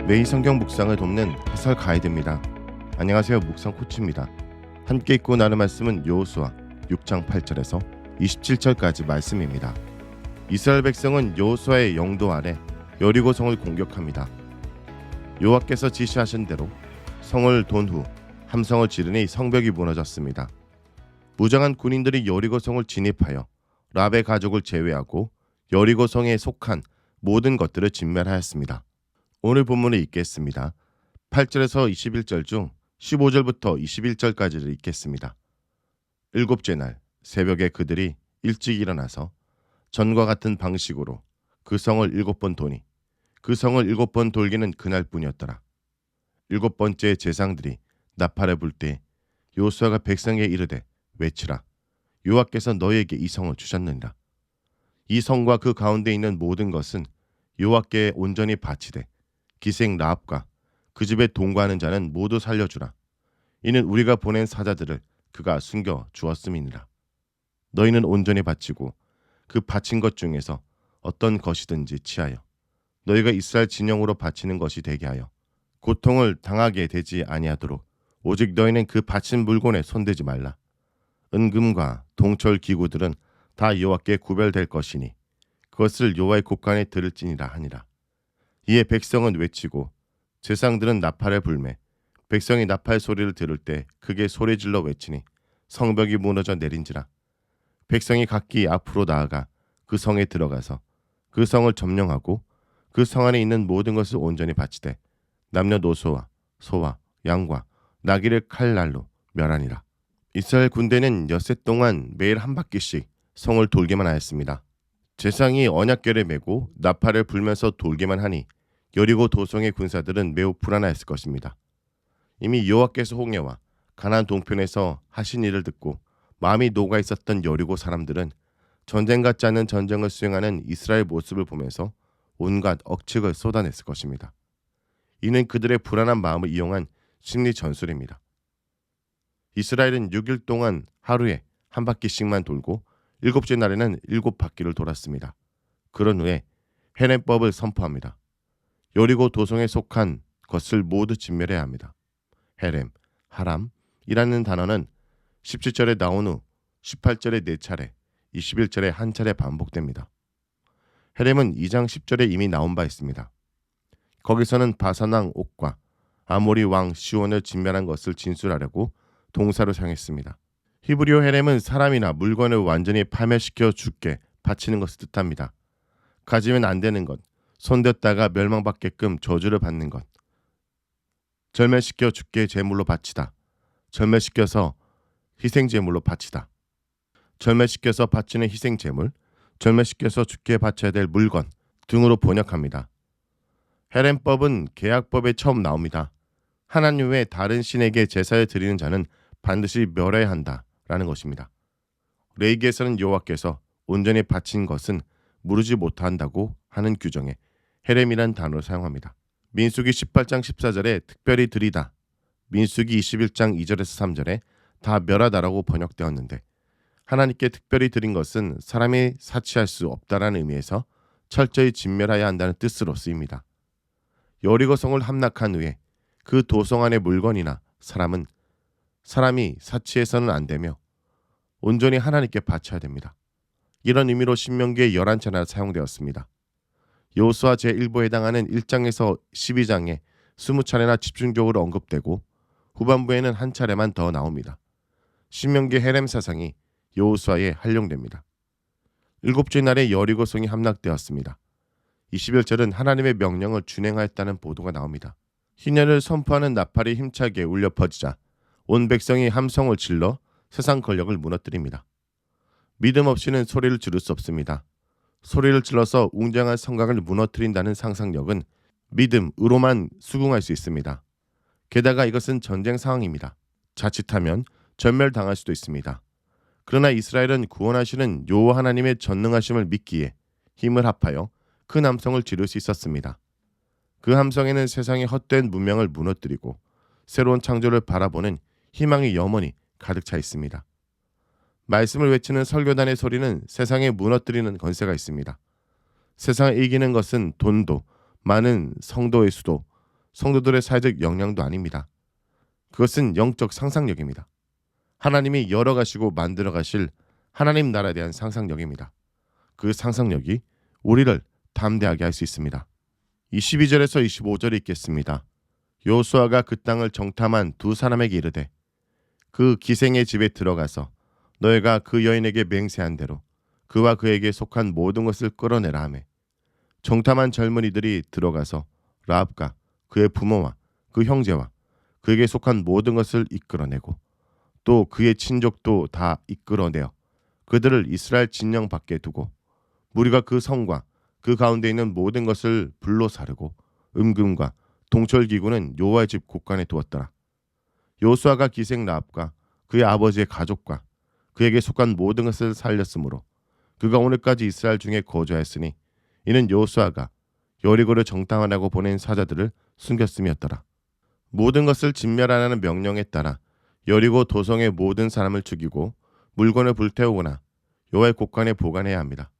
매일 성경 묵상을 돕는 해설 가이드입니다. 안녕하세요. 묵상 코치입니다. 함께 읽고 나눌 말씀은 여호수아 6장 8절에서 27절까지 말씀입니다. 이스라엘 백성은 여호수아의 영도 아래 여리고 성을 공격합니다. 여호와께서 지시하신 대로 성을 돈 후 함성을 지르니 성벽이 무너졌습니다. 무장한 군인들이 여리고 성을 진입하여 랍의 가족을 제외하고 여리고 성에 속한 모든 것들을 진멸하였습니다. 오늘 본문을 읽겠습니다. 8절에서 21절 중 15절부터 21절까지를 읽겠습니다. 일곱째 날 새벽에 그들이 일찍 일어나서 전과 같은 방식으로 그 성을 7번 도니 그 성을 7번 돌기는 그날뿐이었더라. 7번째 제상들이 나팔을 불 때 여호수아가 백성에게 이르되 외치라. 여호와께서 너희에게 이 성을 주셨느니라. 이 성과 그 가운데 있는 모든 것은 여호와께 온전히 바치되 기생 라합과 그 집에 동거하는 자는 모두 살려주라. 이는 우리가 보낸 사자들을 그가 숨겨 주었음이니라. 너희는 온전히 바치고 그 바친 것 중에서 어떤 것이든지 취하여 너희가 이스라엘 진영으로 바치는 것이 되게 하여 고통을 당하게 되지 아니하도록 오직 너희는 그 바친 물건에 손대지 말라. 은금과 동철 기구들은 다 여호와께 구별될 것이니 그것을 여호와의 곳간에 들을지니라 하니라. 이에 백성은 외치고 제상들은 나팔을 불매 백성이 나팔 소리를 들을 때 크게 소리질러 외치니 성벽이 무너져 내린지라. 백성이 각기 앞으로 나아가 그 성에 들어가서 그 성을 점령하고 그 성 안에 있는 모든 것을 온전히 바치되 남녀노소와 소와 양과 나귀를 칼날로 멸하니라. 이스라엘 군대는 엿새 동안 매일 한 바퀴씩 성을 돌기만 하였습니다. 제상이 언약궤를 메고 나팔을 불면서 돌기만 하니 여리고 도성의 군사들은 매우 불안하였을 것입니다. 이미 여호와께서 홍해와 가나안 동편에서 하신 일을 듣고 마음이 녹아 있었던 여리고 사람들은 전쟁 같지 않은 전쟁을 수행하는 이스라엘 모습을 보면서 온갖 억측을 쏟아냈을 것입니다. 이는 그들의 불안한 마음을 이용한 심리 전술입니다. 이스라엘은 6일 동안 하루에 한 바퀴씩만 돌고 7째 날에는 7바퀴를 돌았습니다. 그런 후에 헤렘법을 선포합니다. 여리고 도성에 속한 것을 모두 진멸해야 합니다. 헤렘, 하람이라는 단어는 17절에 나온 후 18절에 4차례, 21절에 한 차례 반복됩니다. 헤렘은 2장 10절에 이미 나온 바 있습니다. 거기서는 바산 왕 옥과 아모리 왕 시온을 진멸한 것을 진술하려고 동사로 사용했습니다. 히브리어 헤렘은 사람이나 물건을 완전히 파멸시켜 죽게 바치는 것을 뜻합니다. 가지면 안 되는 것, 손댔다가 멸망받게끔 저주를 받는 것, 절멸시켜 죽게 제물로 바치다, 절멸시켜서 희생제물로 바치다, 절멸시켜서 바치는 희생제물, 절멸시켜서 죽게 바쳐야 될 물건 등으로 번역합니다. 헤렘법은 계약법에 처음 나옵니다. 하나님 외 다른 신에게 제사를 드리는 자는 반드시 멸해야 한다라는 것입니다. 레위기에서는 여호와께서 온전히 바친 것은 무르지 못한다고 하는 규정에 헤렘이란 단어를 사용합니다. 민수기 18장 14절에 특별히 드리다, 민수기 21장 2절에서 3절에 다 멸하다라고 번역되었는데 하나님께 특별히 드린 것은 사람이 사치할 수 없다라는 의미에서 철저히 진멸해야 한다는 뜻으로 쓰입니다. 여리고 성을 함락한 후에 그 도성 안의 물건이나 사람이 사치해서는 안 되며 온전히 하나님께 바쳐야 됩니다. 이런 의미로 신명기의 11차례나 사용되었습니다. 여호수아 제1부에 해당하는 1장에서 12장에 20차례나 집중적으로 언급되고 후반부에는 한 차례만 더 나옵니다. 신명기 헤렘 사상이 여호수아에 활용됩니다. 7째 날에 여리고성이 함락되었습니다. 21절은 하나님의 명령을 준행하였다는 보도가 나옵니다. 희년을 선포하는 나팔이 힘차게 울려 퍼지자 온 백성이 함성을 질러 세상 권력을 무너뜨립니다. 믿음 없이는 소리를 지를 수 없습니다. 소리를 질러서 웅장한 성곽을 무너뜨린다는 상상력은 믿음으로만 수긍할 수 있습니다. 게다가 이것은 전쟁 상황입니다. 자칫하면 전멸당할 수도 있습니다. 그러나 이스라엘은 구원하시는 여호와 하나님의 전능하심을 믿기에 힘을 합하여 큰 함성을 지를 수 있었습니다. 그 함성에는 세상의 헛된 문명을 무너뜨리고 새로운 창조를 바라보는 희망의 염원이 가득 차 있습니다. 말씀을 외치는 설교단의 소리는 세상에 무너뜨리는 권세가 있습니다. 세상을 이기는 것은 돈도 많은 성도의 수도 성도들의 사회적 역량도 아닙니다. 그것은 영적 상상력입니다. 하나님이 열어가시고 만들어가실 하나님 나라에 대한 상상력입니다. 그 상상력이 우리를 담대하게 할 수 있습니다. 22절에서 25절에 있겠습니다. 여호수아가 그 땅을 정탐한 두 사람에게 이르되 그 기생의 집에 들어가서 너희가 그 여인에게 맹세한 대로 그와 그에게 속한 모든 것을 끌어내라 하매 정탐한 젊은이들이 들어가서 라합과 그의 부모와 그 형제와 그에게 속한 모든 것을 이끌어내고 또 그의 친족도 다 이끌어내어 그들을 이스라엘 진영 밖에 두고 무리가 그 성과 그 가운데 있는 모든 것을 불로 사르고 음금과 동철기구는 여호와의 집 곳간에 두었더라. 여호수아가 기생 라합과 그의 아버지의 가족과 그에게 속한 모든 것을 살렸으므로 그가 오늘까지 이스라엘 중에 거주하였으니 이는 여호수아가 여리고를 정탐하라고 보낸 사자들을 숨겼음이었더라. 모든 것을 진멸하라는 명령에 따라 여리고 도성의 모든 사람을 죽이고 물건을 불태우거나 여호와의 곳간에 보관해야 합니다.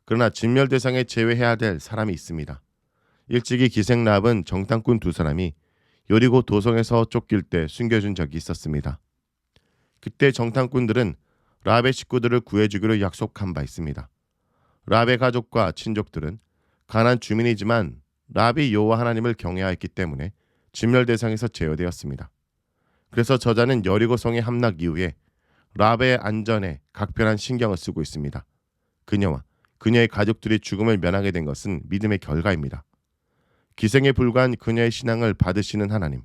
그러나 진멸 대상에 제외해야 될 사람이 있습니다. 일찍이 기생 라합은 정탐꾼 두 사람이 여리고 도성에서 쫓길 때 숨겨준 적이 있었습니다. 그때 정탐꾼들은 라합의 식구들을 구해주기로 약속한 바 있습니다. 라합의 가족과 친족들은 가나안 주민이지만 라합이 여호와 하나님을 경외하였기 때문에 진멸 대상에서 제어되었습니다. 그래서 저자는 여리고 성의 함락 이후에 라합의 안전에 각별한 신경을 쓰고 있습니다. 그녀와 그녀의 가족들이 죽음을 면하게 된 것은 믿음의 결과입니다. 기생에 불과한 그녀의 신앙을 받으시는 하나님,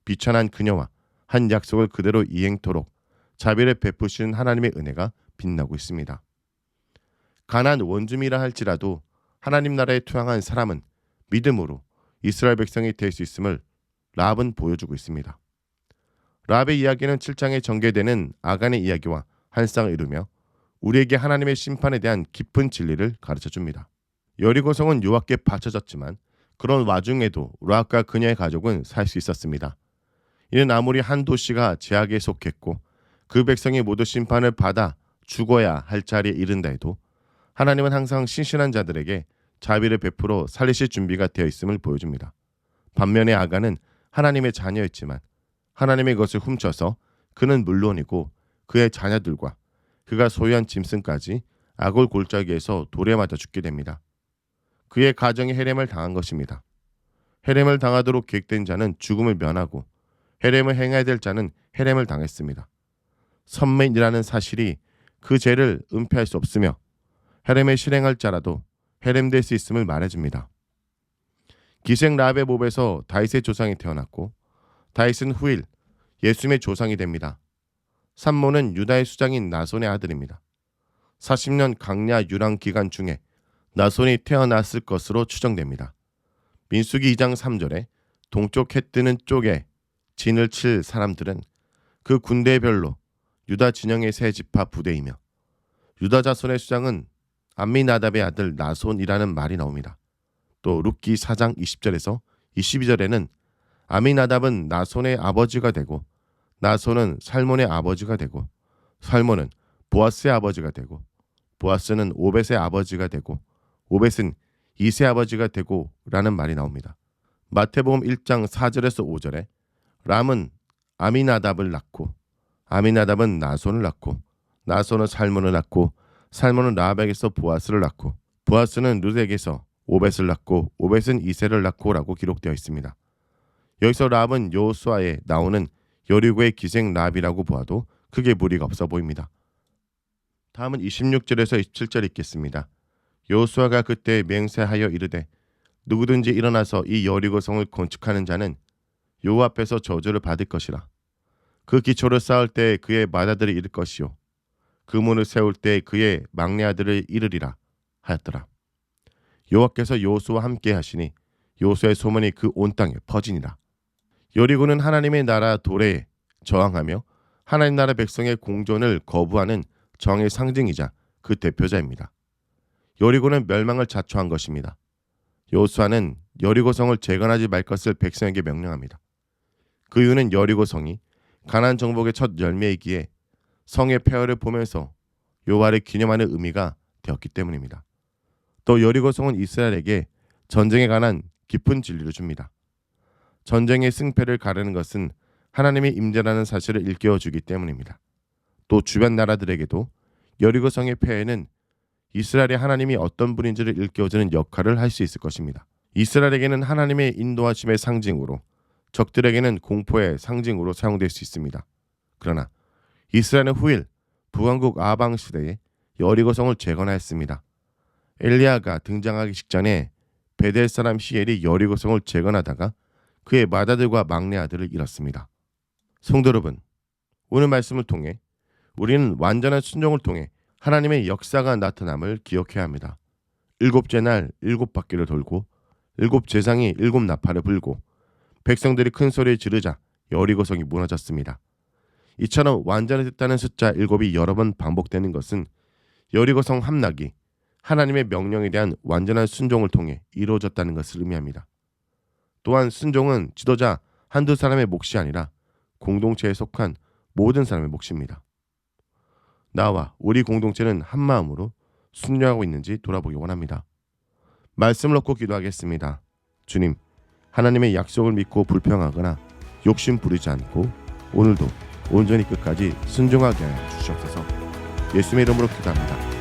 비천한 그녀와 한 약속을 그대로 이행토록 자비를 베푸시는 하나님의 은혜가 빛나고 있습니다. 가나안 원주민이라 할지라도 하나님 나라에 투항한 사람은 믿음으로 이스라엘 백성이 될 수 있음을 라합은 보여주고 있습니다. 라합의 이야기는 7장에 전개되는 아간의 이야기와 한 쌍을 이루며 우리에게 하나님의 심판에 대한 깊은 진리를 가르쳐줍니다. 여리고성은 요압께 바쳐졌지만 그런 와중에도 라합과 그녀의 가족은 살 수 있었습니다. 이는 아무리 한 도시가 제약에 속했고 그 백성이 모두 심판을 받아 죽어야 할 자리에 이른다 해도 하나님은 항상 신실한 자들에게 자비를 베풀어 살리실 준비가 되어 있음을 보여줍니다. 반면에 아간은 하나님의 자녀였지만 하나님의 것을 훔쳐서 그는 물론이고 그의 자녀들과 그가 소유한 짐승까지 아골 골짜기에서 돌에 맞아 죽게 됩니다. 그의 가정이 헤렘을 당한 것입니다. 헤렘을 당하도록 계획된 자는 죽음을 면하고 헤렘을 행해야 될 자는 헤렘을 당했습니다. 선민이라는 사실이 그 죄를 은폐할 수 없으며 헤렘을 실행할 자라도 헤렘될 수 있음을 말해줍니다. 기생 라합의 몸에서 다윗의 조상이 태어났고 다윗은 후일 예수님의 조상이 됩니다. 산모는 유다의 수장인 나손의 아들입니다. 40년 강야 유랑 기간 중에 나손이 태어났을 것으로 추정됩니다. 민수기 2장 3절에 동쪽 해 뜨는 쪽에 진을 칠 사람들은 그 군대별로 유다 진영의 세 지파 부대이며 유다 자손의 수장은 암미나답의 아들 나손이라는 말이 나옵니다. 또 룻기 4장 20절에서 22절에는 아미나답은 나손의 아버지가 되고 나손은 살몬의 아버지가 되고 살몬은 보아스의 아버지가 되고 보아스는 오벳의 아버지가 되고 오벳은 이세 아버지가 되고 라는 말이 나옵니다. 마태복음 1장 4절에서 5절에 람은 아미나답을 낳고 아미나답은 나손을 낳고 나손은 살몬을 낳고 살몬은 라합에게서 보아스를 낳고 보아스는 룻에게서 오벳을 낳고 오벳은 이세를 낳고 라고 기록되어 있습니다. 여기서 라합은 여호수아에 나오는 여리고의 기생 라합이라고 보아도 크게 무리가 없어 보입니다. 다음은 26절에서 27절 읽겠습니다. 여호수아가 그때 맹세하여 이르되 누구든지 일어나서 이 여리고성을 건축하는 자는 여호와 앞에서 저주를 받을 것이라. 그 기초를 쌓을 때 그의 맏아들이 이를 것이요 그 문을 세울 때 그의 막내 아들을 이르리라 하였더라. 여호와께서 여호수아와 함께 하시니 여호수아의 소문이 그 온 땅에 퍼지니라. 여리고는 하나님의 나라 도래에 저항하며 하나님 나라 백성의 공존을 거부하는 정의 상징이자 그 대표자입니다. 여리고는 멸망을 자초한 것입니다. 여호수아는 여리고성을 재건하지 말 것을 백성에게 명령합니다. 그 이유는 여리고성이 가나안 정복의 첫 열매이기에 성의 폐허를 보면서 여호와를 기념하는 의미가 되었기 때문입니다. 또 여리고성은 이스라엘에게 전쟁에 관한 깊은 진리를 줍니다. 전쟁의 승패를 가르는 것은 하나님의 임재라는 사실을 일깨워 주기 때문입니다. 또 주변 나라들에게도 여리고성의 폐해는 이스라엘의 하나님이 어떤 분인지를 일깨워주는 역할을 할 수 있을 것입니다. 이스라엘에게는 하나님의 인도하심의 상징으로, 적들에게는 공포의 상징으로 사용될 수 있습니다. 그러나 이스라엘은 후일 북왕국 아방 시대에 여리고성을 재건하였습니다. 엘리야가 등장하기 직전에 베델 사람 히엘이 여리고성을 재건하다가 그의 맏아들과 막내 아들을 잃었습니다. 성도 여러분, 오늘 말씀을 통해 우리는 완전한 순종을 통해 하나님의 역사가 나타남을 기억해야 합니다. 일곱째 날 일곱 바퀴를 돌고 일곱 제상이 일곱 나팔을 불고 백성들이 큰 소리를 지르자 여리고성이 무너졌습니다. 이처럼 완전해졌다는 숫자 일곱이 여러 번 반복되는 것은 여리고성 함락이 하나님의 명령에 대한 완전한 순종을 통해 이루어졌다는 것을 의미합니다. 또한 순종은 지도자 한두 사람의 몫이 아니라 공동체에 속한 모든 사람의 몫입니다. 나와 우리 공동체는 한마음으로 순종하고 있는지 돌아보기 원합니다. 말씀을 놓고 기도하겠습니다. 주님, 하나님의 약속을 믿고 불평하거나 욕심 부리지 않고 오늘도 온전히 끝까지 순종하게 하여 주시옵소서. 예수님의 이름으로 기도합니다.